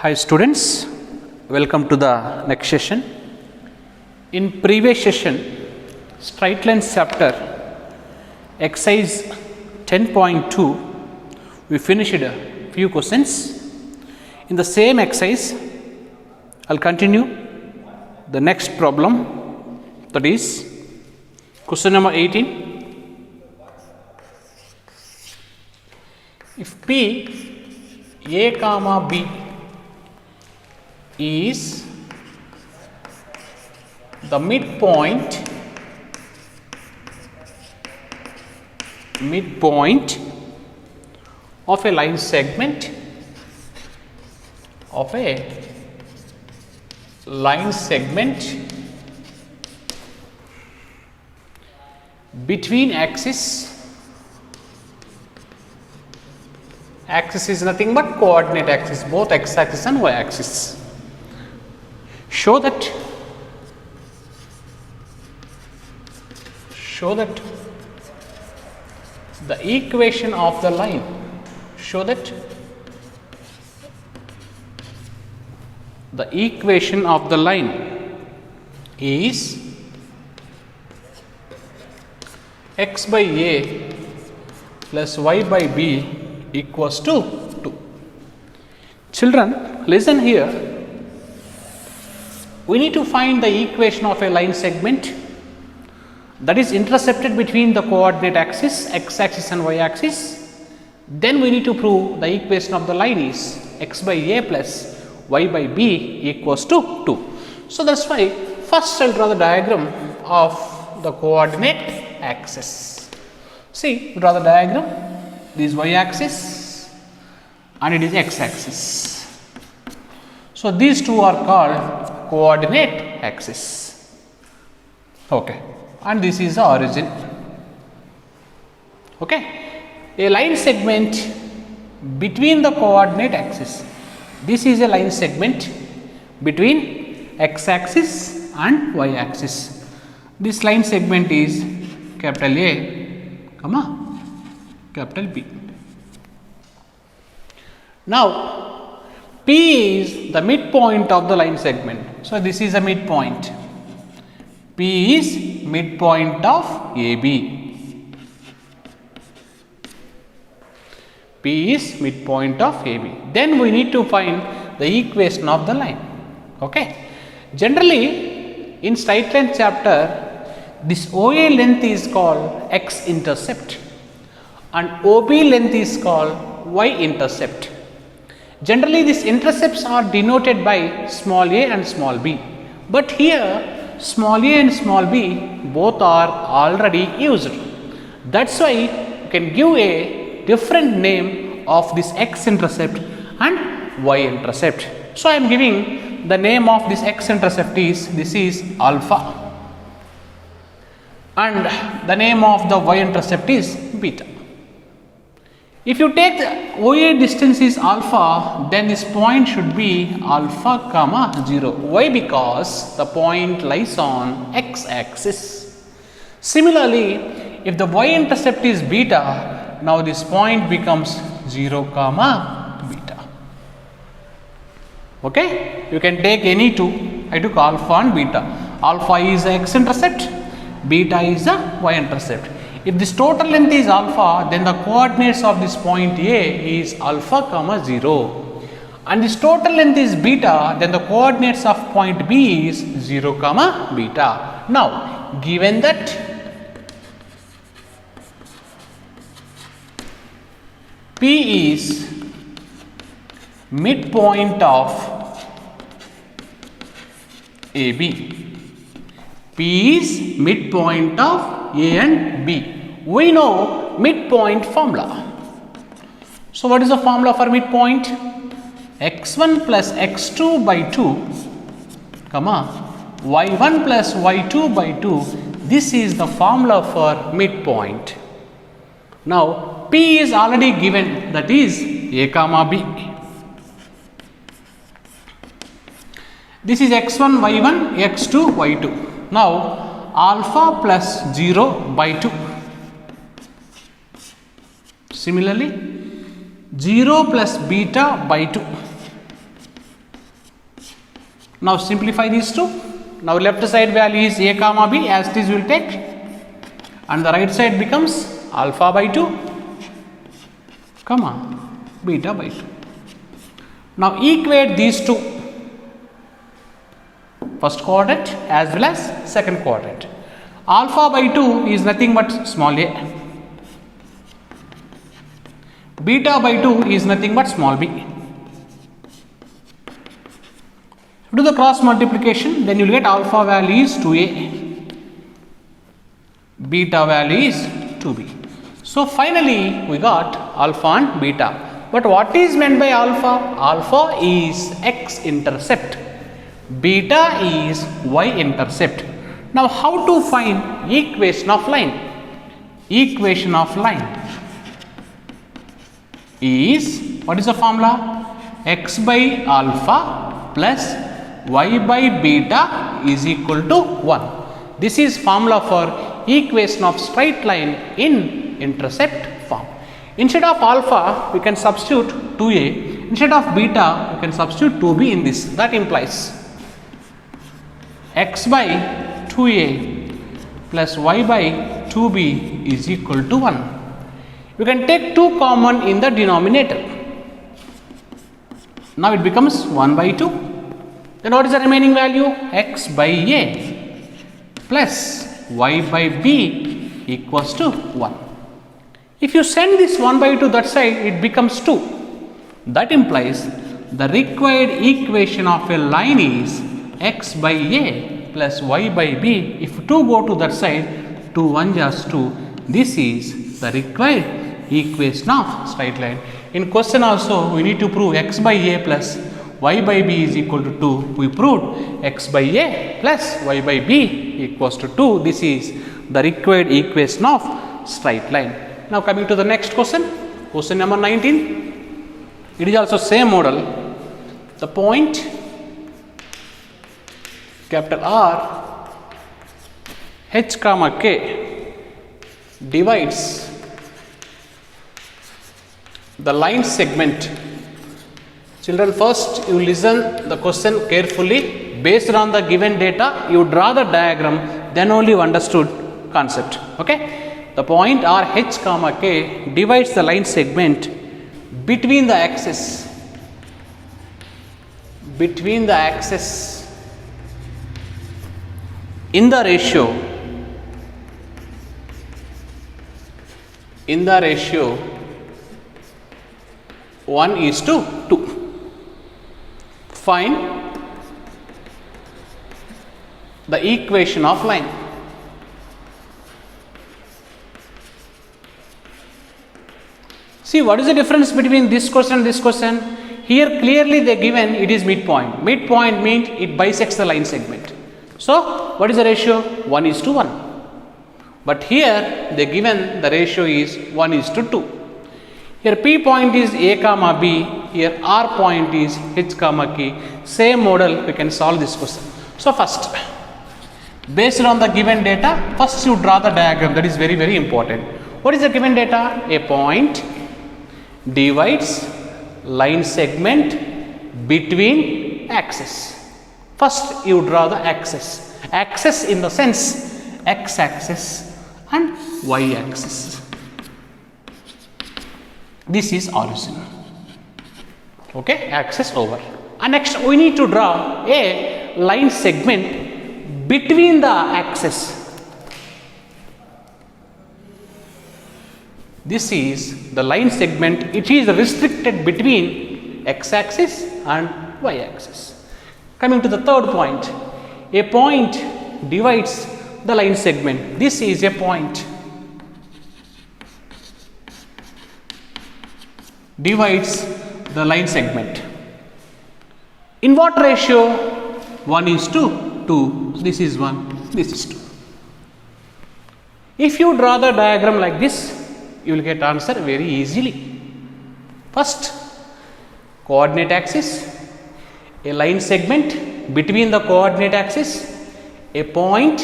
Hi students, welcome to the next session. In previous session, straight lines chapter, exercise 10.2, we finished a few questions. In the same exercise, I'll continue the next problem, that is question number 18. If P A comma B is the midpoint of a line segment between axis is nothing but coordinate axis, both x axis and y axis. Show that the equation of the line is x by a plus y by b equals to 2. Children, listen here. We need to find the equation of a line segment that is intercepted between the coordinate axis, x axis and y axis. Then we need to prove the equation of the line is x by a plus y by b equals to 2. So, that is why first I will draw the diagram of the coordinate axis. See, draw the diagram. This is y axis and it is x axis. So, these two are called coordinate axis. Okay. And this is the origin. Okay. A line segment between the coordinate axis. This is a line segment between x axis and y axis. This line segment is capital A, comma, capital B. Now, P is the midpoint of the line segment. So, this is a midpoint. P is midpoint of AB. P is midpoint of AB. Then we need to find the equation of the line. Okay. Generally, in straight line chapter, this OA length is called x intercept and OB length is called y intercept. Generally, these intercepts are denoted by small a and small b, but here small a and small b both are already used. That is why you can give a different name of this x intercept and y intercept. So, I am giving the name of this x intercept is, this is alpha, and the name of the y intercept is beta. If you take the OA distance is alpha, then this point should be alpha comma 0. Why? Because the point lies on x axis. Similarly, if the y intercept is beta, now this point becomes 0 comma beta. Okay? You can take any two. I took alpha and beta. Alpha is the x intercept, beta is the y intercept. If this total length is alpha, then the coordinates of this point A is alpha comma 0, and this total length is beta, then the coordinates of point B is 0 comma beta. Now, given that P is midpoint of AB, P is midpoint of A and B. We know midpoint formula. So, what is the formula for midpoint? x1 plus x2 by 2, comma, y1 plus y2 by 2. This is the formula for midpoint. Now, P is already given, that is A comma B. This is x1, y1, x2, y2. Now, alpha plus 0 by 2. Similarly, 0 plus beta by 2. Now simplify these two. Now left side value is a comma b, as it is we will take, and the right side becomes alpha by 2 comma beta by 2. Now equate these two, first quadrant as well as second quadrant. Alpha by 2 is nothing but small a, beta by 2 is nothing but small b. Do the cross multiplication, then you will get alpha value is 2a, beta value is 2b. So finally we got alpha and beta. But what is meant by alpha? Alpha is x intercept, beta is y intercept. Now how to find equation of line? Equation of line is, what is the formula? X by alpha plus y by beta is equal to 1. This is formula for equation of straight line in intercept form. Instead of alpha we can substitute 2a, instead of beta we can substitute 2b in this. That implies x by 2a plus y by 2b is equal to 1. You can take 2 common in the denominator. Now it becomes 1 by 2. Then what is the remaining value? X by a plus y by b equals to 1. If you send this 1 by 2 that side, it becomes 2. That implies the required equation of a line is x by a plus y by b. If 2 go to that side, 2 1 just 2. This is the required equation of straight line. In question also we need to prove x by a plus y by b is equal to 2. We proved x by a plus y by b equals to 2. This is the required equation of straight line. Now coming to the next question, question number 19. It is also same model. The point capital R h comma k divides the line segment. Children, first you listen the question carefully. Based on the given data, you draw the diagram, then only you understood concept. Okay. The point R h comma k divides the line segment between the axis in the ratio 1:2. Find the equation of line. See, what is the difference between this question and this question? Here clearly they given it is midpoint. Midpoint means it bisects the line segment. So what is the ratio? 1:1. But here they given the ratio is 1:2. Here P point is A comma B, here R point is H comma K. Same model we can solve this question. So first, based on the given data, first you draw the diagram. That is very, very important. What is the given data? A point divides line segment between axis. First you draw the axis. Axis in the sense x axis and y axis. This is origin. Okay, axis over. And next we need to draw a line segment between the axis. This is the line segment. It is restricted between x axis and y axis. Coming to the third point, a point divides the line segment. This is a point divides the line segment. In what ratio? 1:2. This is 1, this is 2. If you draw the diagram like this, you will get answer very easily. First, coordinate axis, a line segment between the coordinate axis, a point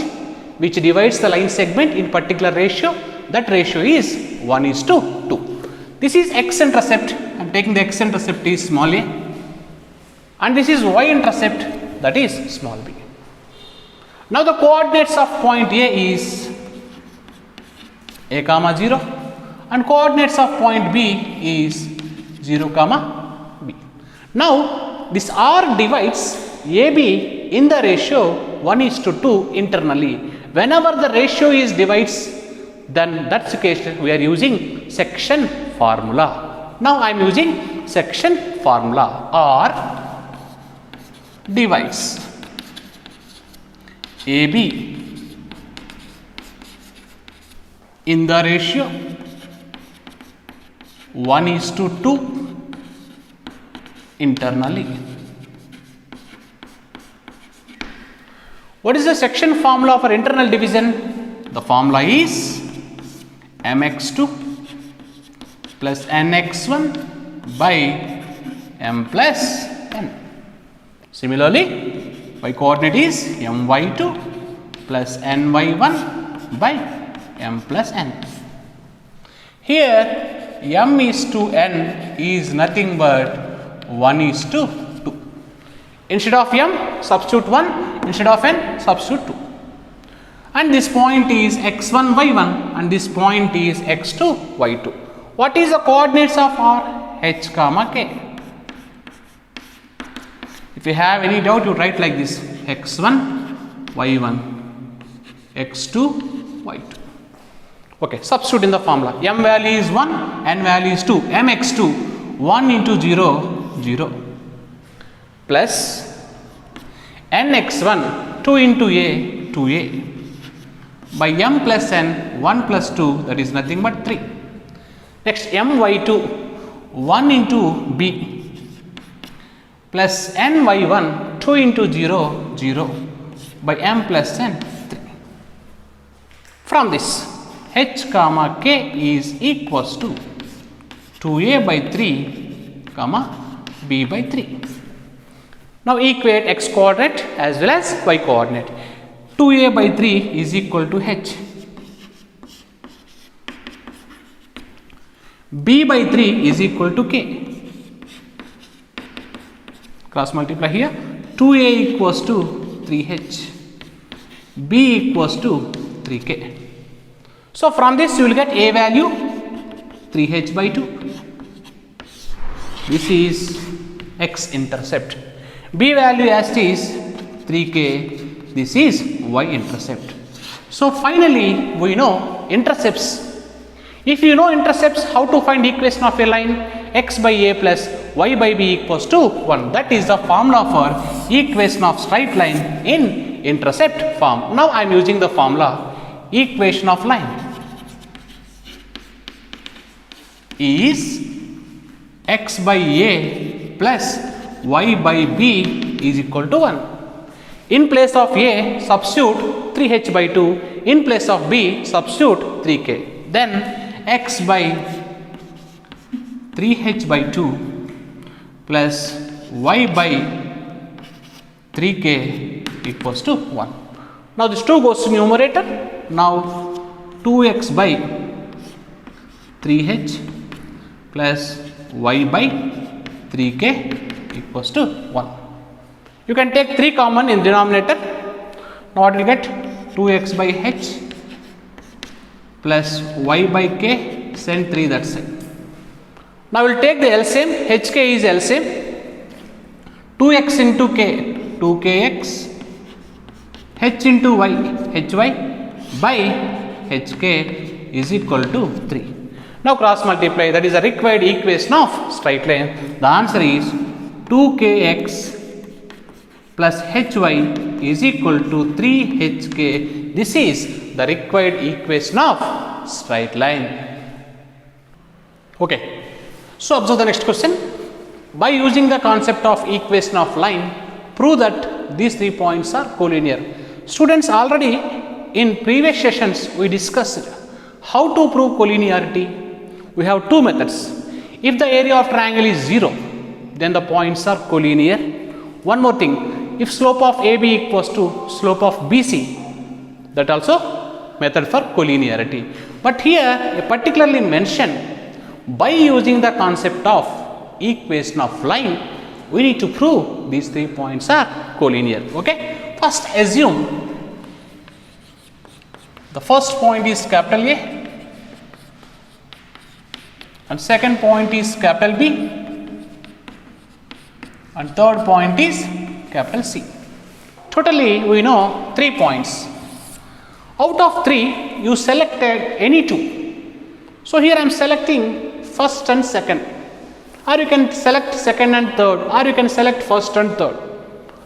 which divides the line segment in particular ratio. That ratio is 1:2. This is x-intercept. I am taking the x-intercept is small a, and this is y-intercept. that is small b. Now the coordinates of point A is a comma 0 and coordinates of point B is 0 comma b. Now this R divides AB in the ratio 1:2 internally. Whenever the ratio is divides, then that's the case we are using section formula. Now I am using section formula. R divides AB in the ratio 1:2 internally. What is the section formula for internal division? The formula is mx2 plus nx1 by m plus n. Similarly, y coordinate is my2 plus ny1 by m plus n. Here m is to n is nothing but 1:2. Instead of m, substitute 1, instead of n, substitute 2. And this point is x1 y1 and this point is x2 y2. What is the coordinates of R? H comma k. If you have any doubt, you write like this: x1 y1 x2 y2. Okay, substitute in the formula. M value is 1, n value is 2. mx2 1 into 0 0 plus nx1 2 into a 2a by m plus n 1 plus 2, that is nothing but 3. Next my2 1 into b plus ny1 2 into 0 0 by m plus n 3. From this h comma k is equals to 2a by 3 comma b by 3. Now equate x coordinate as well as y coordinate. 2a by 3 is equal to h. b by 3 is equal to k. Cross multiply here. 2a equals to 3h. b equals to 3k. So from this you will get a value 3h by 2. This is x intercept. B value as it is 3k. This is y intercept. So finally we know intercepts. If you know intercepts, how to find equation of a line? X by a plus y by b equals to 1. That is the formula for equation of straight line in intercept form. Now I am using the formula. Equation of line is x by a plus y by b is equal to 1. In place of a, substitute 3h by 2. In place of b, substitute 3k. Then x by 3h by 2 plus y by 3k equals to 1. Now this 2 goes to numerator. Now 2x by 3h plus y by 3k equals to 1. You can take 3 common in denominator. Now what will get? 2x by h plus y by k, send 3 that side. Now we will take the LCM. hk is LCM. 2x into k, 2kx, h into y, hy by hk is equal to 3. Now cross multiply, that is a required equation of straight line. The answer is 2kx plus hy is equal to 3hk. This is the required equation of straight line. Okay. So observe the next question. By using the concept of equation of line, prove that these 3 points are collinear. Students, already in previous sessions we discussed how to prove collinearity. We have 2 methods. If the area of triangle is 0, then the points are collinear. One more thing, if slope of AB equals to slope of BC, that also method for collinearity. But here I particularly mention, by using the concept of equation of line, we need to prove these 3 points are collinear. Okay. First assume the first point is capital A and second point is capital B and third point is capital C. Totally we know 3 points. Out of 3 you selected any 2. So here I am selecting first and second, or you can select second and third, or you can select first and third.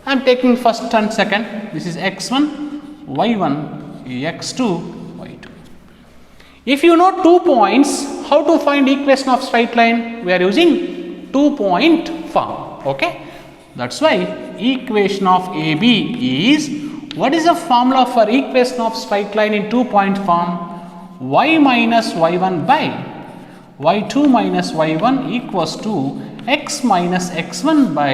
I am taking first and second. This is x1, y1, x2, y2. If you know 2 points, how to find equation of straight line? We are using 2-point form. Okay, that's why equation of AB is, what is the formula for equation of straight line in 2-point form? Y minus y1 by y2 minus y1 equals to x minus x1 by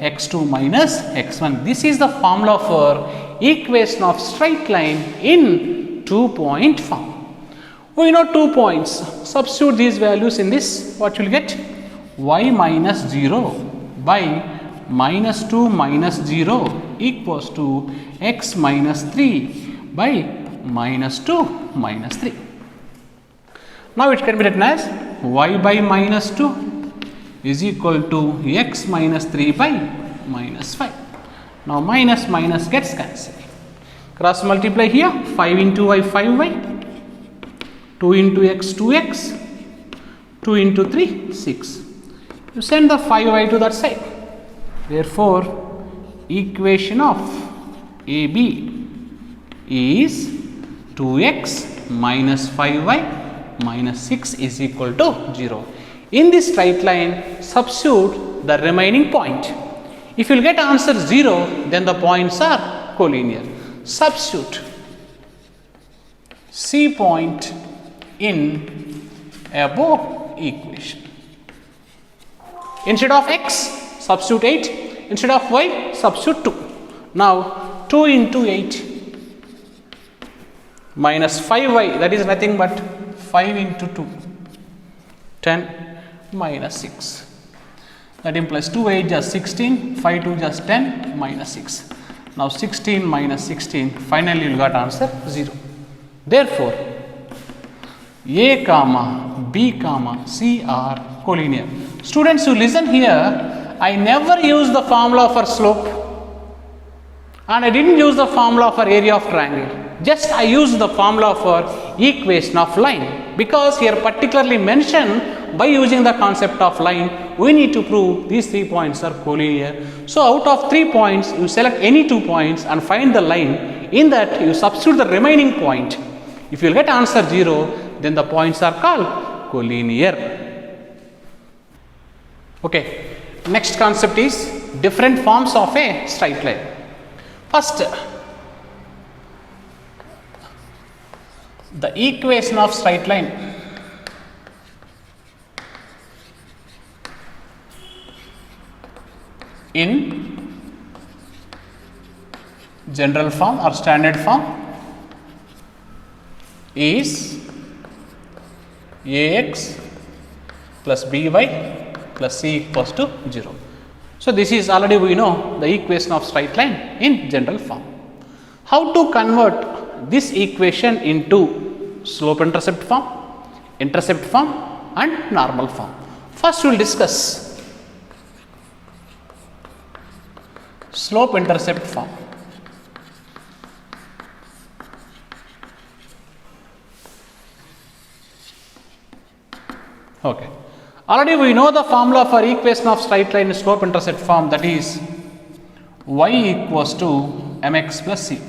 x2 minus x1. This is the formula for equation of straight line in 2-point form. We know 2 points. Substitute these values in this. What you will get? Y minus 0 by minus 2 minus 0 equals to x minus 3 by minus 2 minus 3. Now it can be written as y by minus 2 is equal to x minus 3 by minus 5. Now minus minus gets cancelled. Cross multiply here, 5 into y 5y, 2 into x 2x, 2 into 3 6. You send the 5y to that side. Therefore, equation of AB is 2x minus 5y minus 6 is equal to 0. In this straight line, substitute the remaining point. If you will get answer 0, then the points are collinear. Substitute C point in above equation. Instead of x, substitute 8. Instead of y, substitute 2. Now 2 into 8 minus 5y, that is nothing but 5 into 2, 10 minus 6. That implies 2 8 just 16, 5 2 just 10 minus 6. Now 16 minus 16, finally you got answer 0. Therefore, A comma B comma C are collinear. Students, you listen here, I never use the formula for slope and I didn't use the formula for area of triangle. Just I used the formula for equation of line, because here particularly mentioned by using the concept of line, we need to prove these 3 points are collinear. So out of 3 points, you select any 2 points and find the line. In that, you substitute the remaining point. If you get answer 0, then the points are called collinear. Okay. Next concept is different forms of a straight line. First, the equation of straight line in general form or standard form is ax plus by plus c equals to 0. So this is already we know the equation of straight line in general form. How to convert this equation into slope intercept form and normal form? First we will discuss slope intercept form. Okay. Already we know the formula for equation of straight line slope intercept form, that is y equals to mx plus c.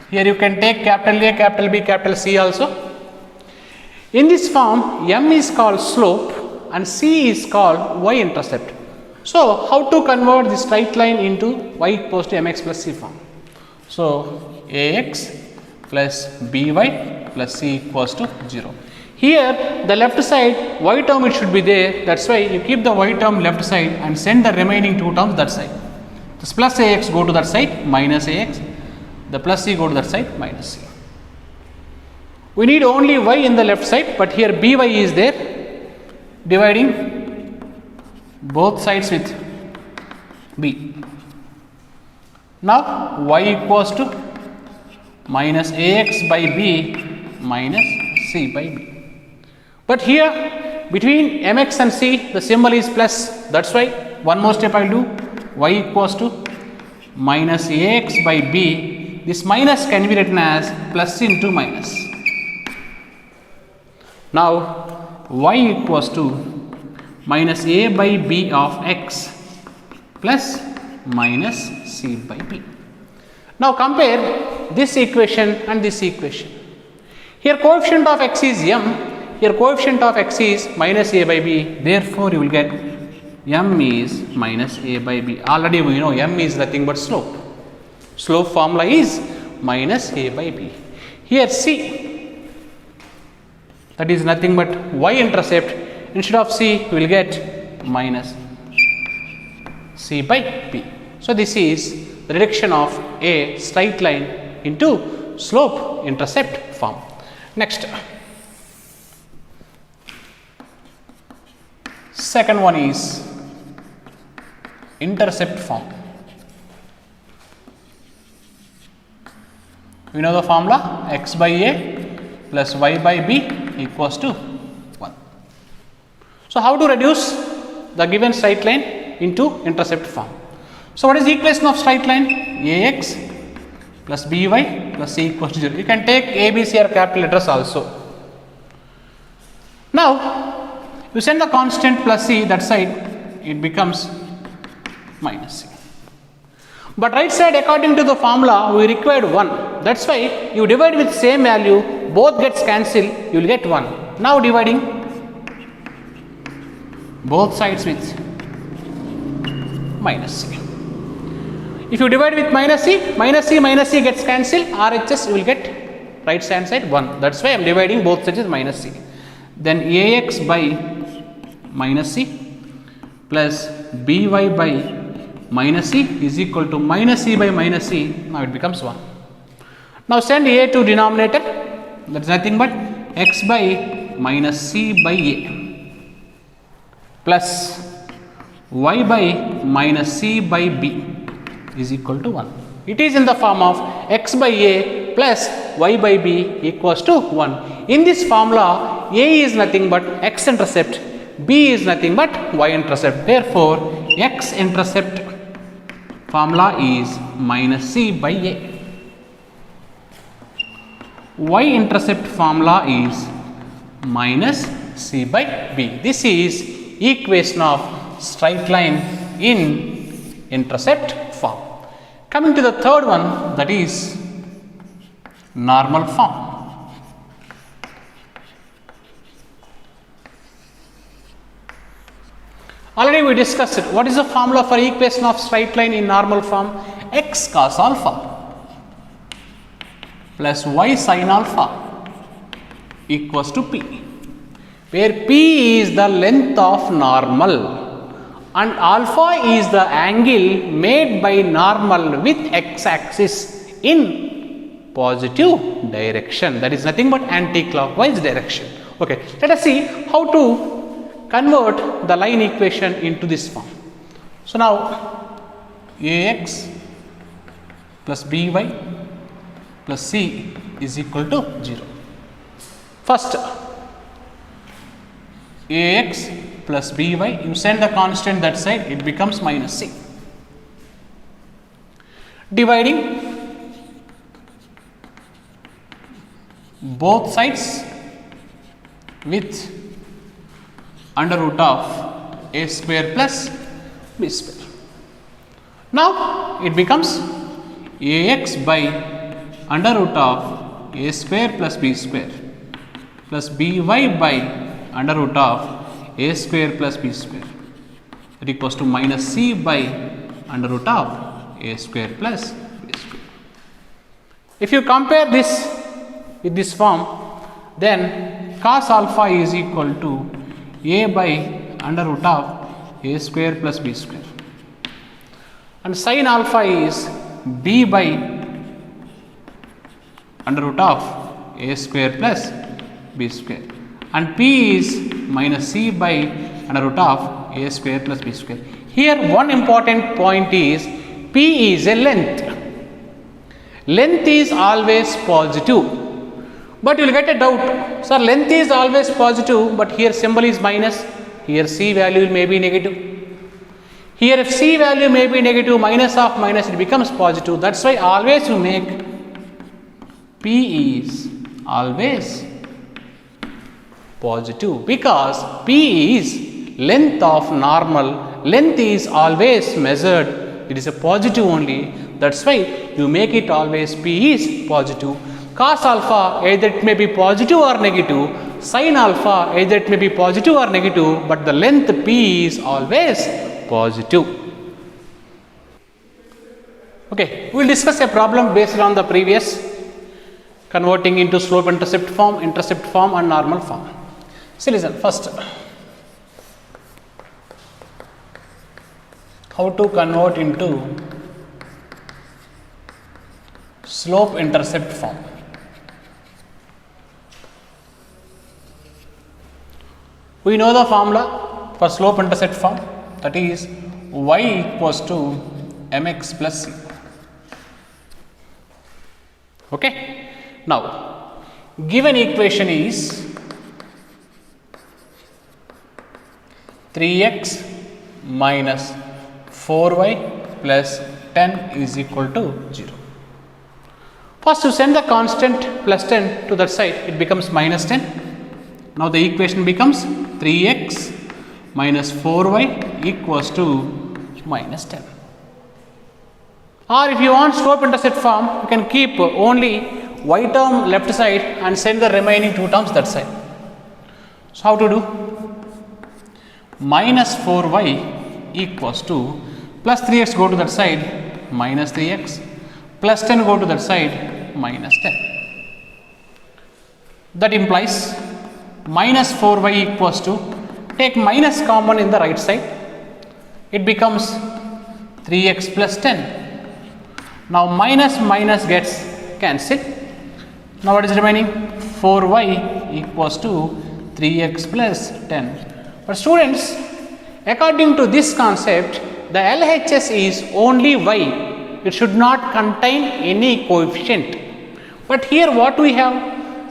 Here you can take capital A, capital B, capital C also. In this form, m is called slope and c is called y intercept. So how to convert this straight line into y equals to mx plus c form? So ax plus by plus c equals to 0. Here the left side y term it should be there, that's why you keep the y term left side and send the remaining 2 terms that side. This plus ax go to that side, minus ax, the plus c go to that side, minus c. We need only y in the left side, but here by is there, dividing both sides with b. Now y equals to minus ax by b minus c by b. But here between mx and c the symbol is plus, that is why one more step I will do. Y equals to minus ax by b, this minus can be written as plus into minus. Now y equals to minus a by b of x plus minus c by b. Now compare this equation and this equation. Here coefficient of x is m, here coefficient of x is minus a by b, therefore you will get m is minus a by b. Already we know m is nothing but slope. Slope formula is minus a by b. Here c, that is nothing but y intercept, instead of c we will get minus c by b. So this is the reduction of a straight line into slope intercept form. Next, second one is intercept form. We know the formula x by a plus y by b equals to 1. So how to reduce the given straight line into intercept form? So what is the equation of straight line? Ax plus by plus c equals to 0. You can take a, b, c or capital letters also. Now you send the constant plus c that side, it becomes minus c. But right side according to the formula we required 1. That's why you divide with same value, both gets cancelled, you will get 1. Now dividing both sides with minus c. If you divide with minus c gets cancelled, RHS you will get right hand side 1. That's why I am dividing both sides with minus c. Then ax by minus c plus by by minus c is equal to minus c by minus c. Now it becomes 1. Now send a to denominator, that is nothing but x by minus c by a plus y by minus c by b is equal to 1. It is in the form of x by a plus y by b equals to 1. In this formula a is nothing but x intercept, b is nothing but y intercept. Therefore x intercept formula is minus c by a. Y intercept formula is minus c by b. This is equation of straight line in intercept form. Coming to the third one, that is normal form. Already we discussed it. What is the formula for equation of straight line in normal form? X cos alpha plus y sin alpha equals to p, where p is the length of normal and alpha is the angle made by normal with x axis in positive direction, that is nothing but anti-clockwise direction. Okay, let us see how to convert the line equation into this form. So now ax plus by plus c is equal to 0. First ax plus by, you send the constant that side, it becomes minus c. Dividing both sides with under root of a square plus b square. Now it becomes ax by under root of a square plus b square plus by under root of a square plus b square, that equals to minus c by under root of a square plus b square. If you compare this with this form, then cos alpha is equal to a by under root of a square plus b square, and sin alpha is b by under root of a square plus b square, and p is minus c by under root of a square plus b square. Here one important point is p is a length. Length is always positive. But you will get a doubt. Sir, length is always positive, but here symbol is minus. Here C value may be negative. Here if C value may be negative, minus of minus, it becomes positive. That's why always you make P is always positive, because P is length of normal. Length is always measured. It is a positive only. That's why you make it always P is positive. Cos alpha, either it may be positive or negative. Sin alpha, either it may be positive or negative, but the length P is always positive. Okay, we will discuss a problem based on the previous, converting into slope intercept form and normal form. So listen, first, how to convert into slope intercept form. We know the formula for slope intercept form, that is y equals to mx plus c. Okay. Now, given equation is 3x minus 4y plus 10 is equal to 0. First, you send the constant plus 10 to that side, it becomes minus 10. Now, the equation becomes 3x minus 4y equals to minus 10. Or if you want slope intercept form, you can keep only y term left side and send the remaining two terms that side. So, how to do? Minus 4y equals to plus 3x go to that side, minus 3x, plus 10 go to that side, minus 10. That implies minus 4y equals to, take minus common in the right side, it becomes 3x plus 10. Now, minus minus gets cancelled. Now, what is remaining? 4y equals to 3x plus 10. But students, according to this concept, the LHS is only y. It should not contain any coefficient. But here what we have?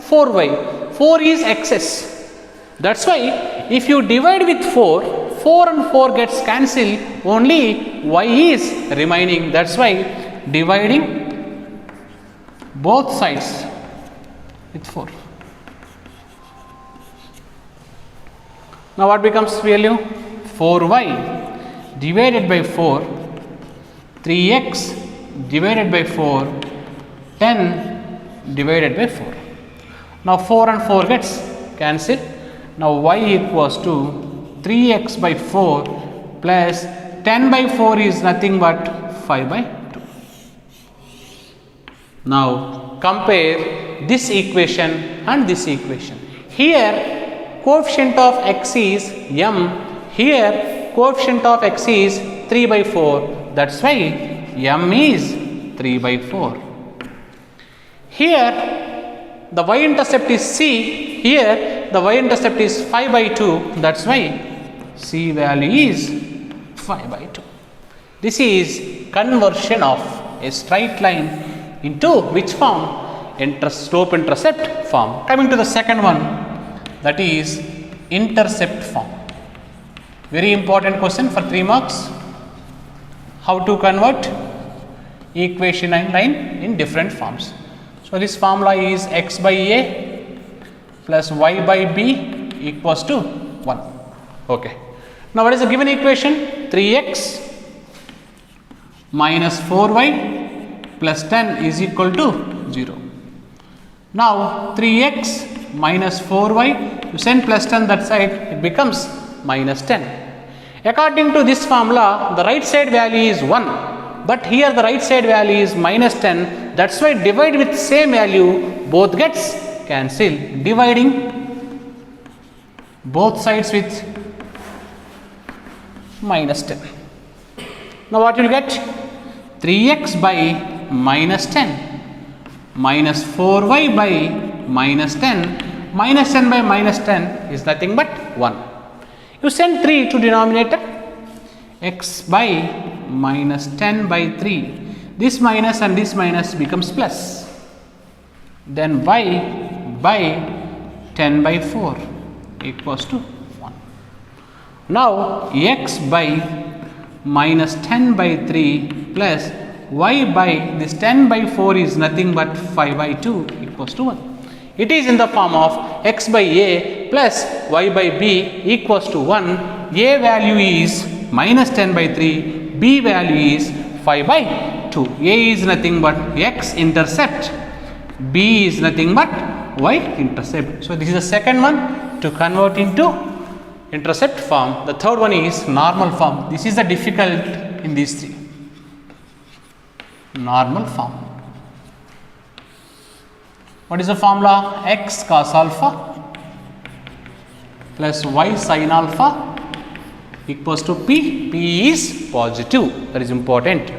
4y. 4 is excess. That's why if you divide with 4, 4 and 4 gets cancelled, only y is remaining. That's why dividing both sides with 4. Now what becomes value? 4y divided by 4, 3x divided by 4, 10 divided by 4. Now 4 and 4 gets cancelled. Now y equals to 3x by 4 plus 10 by 4 is nothing but 5 by 2. Now compare this equation and this equation. Here coefficient of x is m, here coefficient of x is 3 by 4, that's why m is 3 by 4. Here the y-intercept is c, here the y-intercept is 5 by 2, that's why c value is 5 by 2. This is conversion of a straight line into which form? Slope intercept form. Coming to the second one, that is intercept form. Very important question for 3 marks. How to convert equation line in different forms. So this formula is x by a plus y by b equals to 1. Okay. Now what is the given equation? 3x minus 4y plus 10 is equal to 0. Now 3x minus 4y, you send plus 10 that side, it becomes minus 10. According to this formula, the right side value is 1, but here the right side value is minus 10. That's why divide with same value, both gets cancelled. Dividing both sides with minus 10. Now what you will get? 3x by minus 10 minus 4y by minus 10, minus 10 by minus 10 is nothing but 1. You send 3 to denominator, x by minus 10 by 3. this minus and this minus becomes plus. Then y by 10 by 4 equals to 1. Now x by minus 10 by 3 plus y by this 10 by 4 is nothing but 5 by 2 equals to 1. It is in the form of x by a plus y by b equals to 1. A value is minus 10 by 3, b value is 5 by 2. A is nothing but x intercept, b is nothing but y intercept. So, this is the second one to convert into intercept form. The third one is normal form. This is the difficult in these three. Normal form. What is the formula? X cos alpha plus y sin alpha equals to p. P is positive. That is important.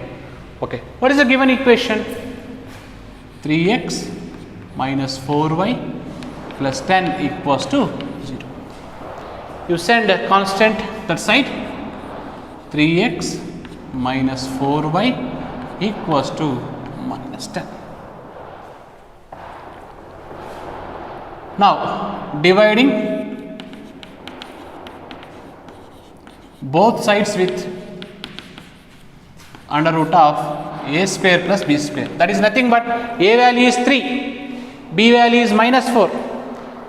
Okay. What is the given equation? 3x minus 4y plus 10 equals to 0. You send a constant that side. 3x minus 4y equals to minus 10. Now, dividing both sides with under root of a square plus b square. That is nothing but a value is 3, b value is minus 4,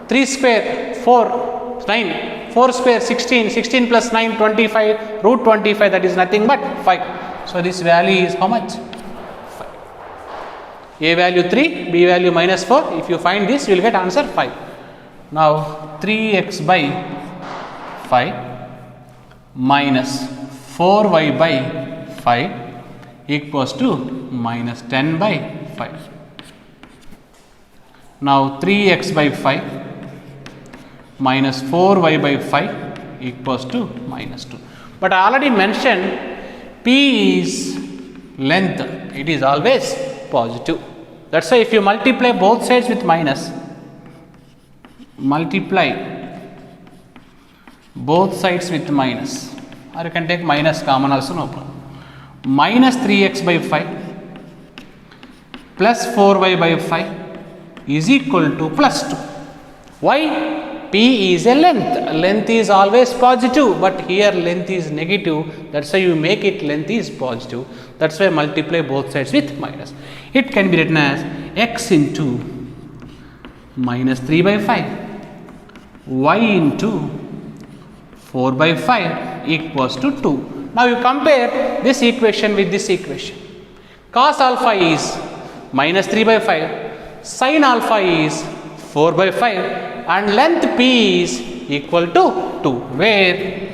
3 square 4, 9, 4 square 16, 16 plus 9 25, root 25, that is nothing but 5. So, this value is how much? 5. A value 3, b value minus 4. If you find this, you will get answer 5. Now, 3x by 5 minus 4y by 5 equals to minus 10 by 5. Now, 3x by 5 minus 4y by 5 equals to minus 2. But I already mentioned p is length, it is always positive. That is why if you multiply both sides with minus, multiply both sides with minus, or you can take minus common also, no problem. Minus 3x by 5 plus 4y by 5 is equal to plus 2. Why? P is a length. Length is always positive, but here length is negative. That is why you make it length is positive. That is why multiply both sides with minus. It can be written as x into minus 3 by 5 y into 4 by 5 equals to 2. Now, you compare this equation with this equation. Cos alpha is minus 3 by 5, sin alpha is 4 by 5 and length p is equal to 2, where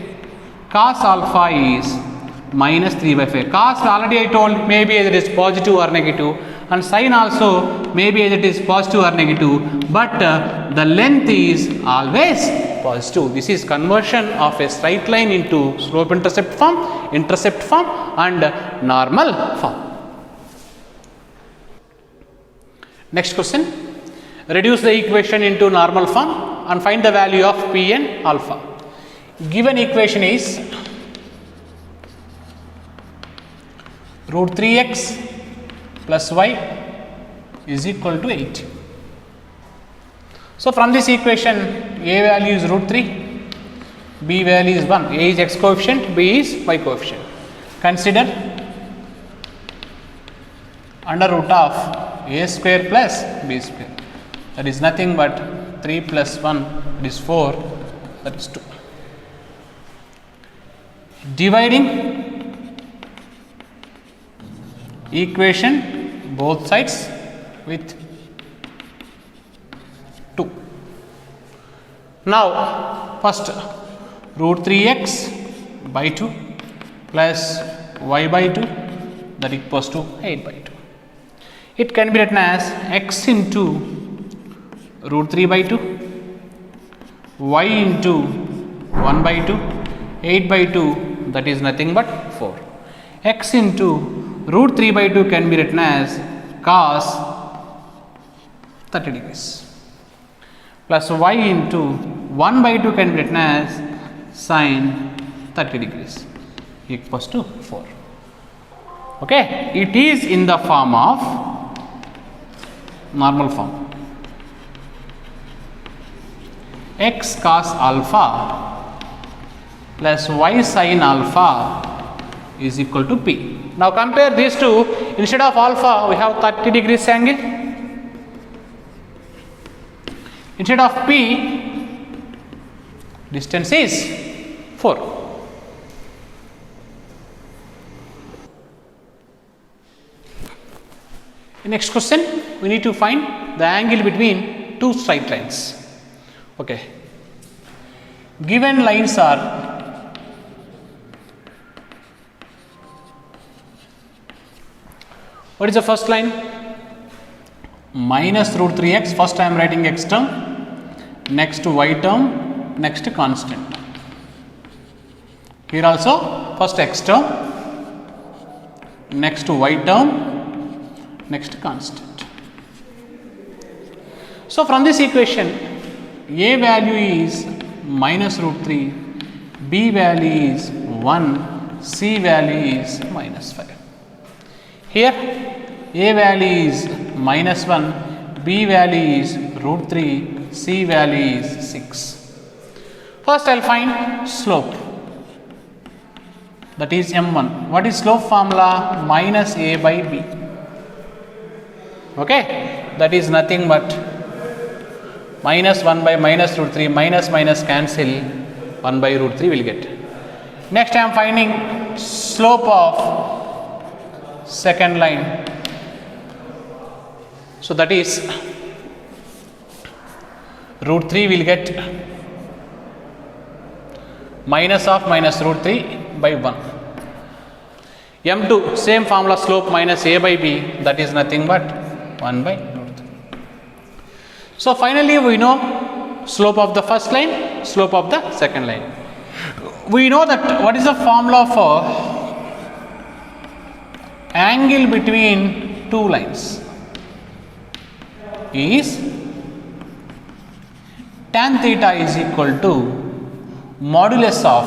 cos alpha is minus 3 by 5. Cos already I told maybe it is positive or negative, and sin also maybe it is positive or negative, but the length is always positive. This is conversion of a straight line into slope intercept form and normal form. Next question. Reduce the equation into normal form and find the value of p and alpha. Given equation is root 3x plus y is equal to 8. So, from this equation, a value is root 3, b value is 1, a is x coefficient, b is y coefficient. Consider under root of a square plus b square, that is nothing but 3 plus 1, that is 4, that is 2. Dividing equation both sides with 2. Now, first root 3x by 2 plus y by 2, that equals to 8 by 2. It can be written as x into root 3 by 2, y into 1 by 2, 8 by 2, that is nothing but 4. X into root 3 by 2 can be written as cos 30 degrees plus y into 1 by 2 can be written as sin 30 degrees equals to 4. Okay, it is in the form of normal form. X cos alpha plus y sin alpha is equal to P. Now compare these two. Instead of alpha, we have 30 degrees angle. Instead of P, distance is 4. Next question, we need to find the angle between two straight lines. Okay. Given lines are what is the first line? Minus root 3x. First I am writing x term, next y term, next constant. Here also first x term, next y term, next constant. So from this equation, a value is minus root 3, b value is 1, c value is minus 5. Here a value is minus 1, b value is root 3, c value is 6. First I will find slope, that is m1. What is slope formula? Minus a by b. Okay, that is nothing but minus 1 by minus root 3, minus minus cancel, 1 by root 3 will get. Next I am finding slope of second line. So that is root 3 will get minus of minus root 3 by 1. M2 same formula, slope minus a by b, that is nothing but 1 by root 3. So finally we know slope of the first line, slope of the second line. We know that what is the formula for angle between two lines is tan theta is equal to modulus of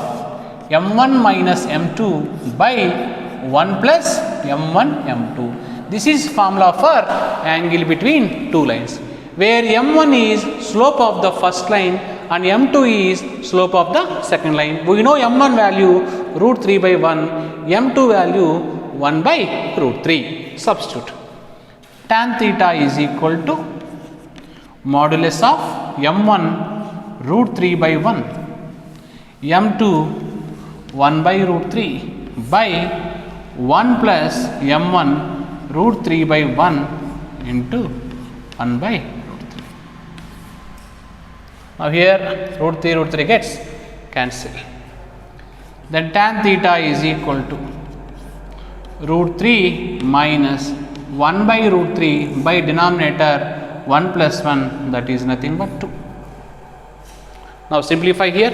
m1 minus m2 by 1 plus m1 m2. This is formula for angle between two lines, where m1 is slope of the first line and m2 is slope of the second line. We know m1 value root 3 by 1, m2 value 1 by root 3. Substitute. Tan theta is equal to modulus of m1 root 3 by 1, m2 1 by root 3 by 1 plus m1 root 3 by 1 into 1 by root 3. Now here root 3 gets cancelled. Then tan theta is equal to root 3 minus 1 by root 3 by denominator 1 plus 1, that is nothing but 2. Now simplify here.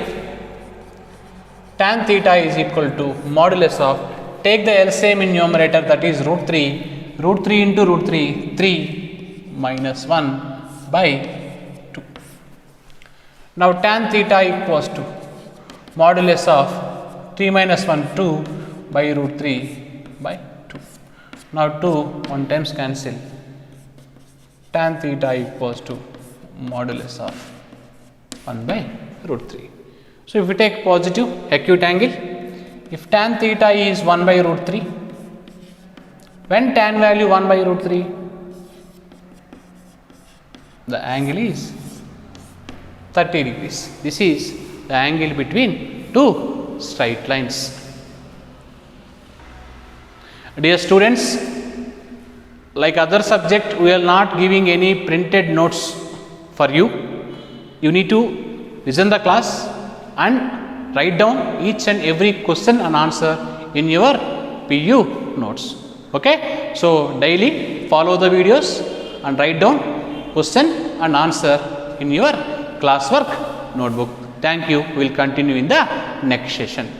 Tan theta is equal to modulus of, take the LCM in numerator, that is root 3 into root 3, 3 minus 1 by 2. Now tan theta equals to modulus of 3 minus 1, 2 by root 3 by 2. Now 2 1 times cancel. Tan theta equals to modulus of 1 by root 3. So if we take positive acute angle, if tan theta is 1 by root 3, when tan value 1 by root 3, the angle is 30 degrees. This is the angle between two straight lines. Dear students, like other subject, we are not giving any printed notes for you. You need to listen the class and write down each and every question and answer in your PU notes. Okay, so daily follow the videos and write down question and answer in your classwork notebook. Thank you. We will continue in the next session.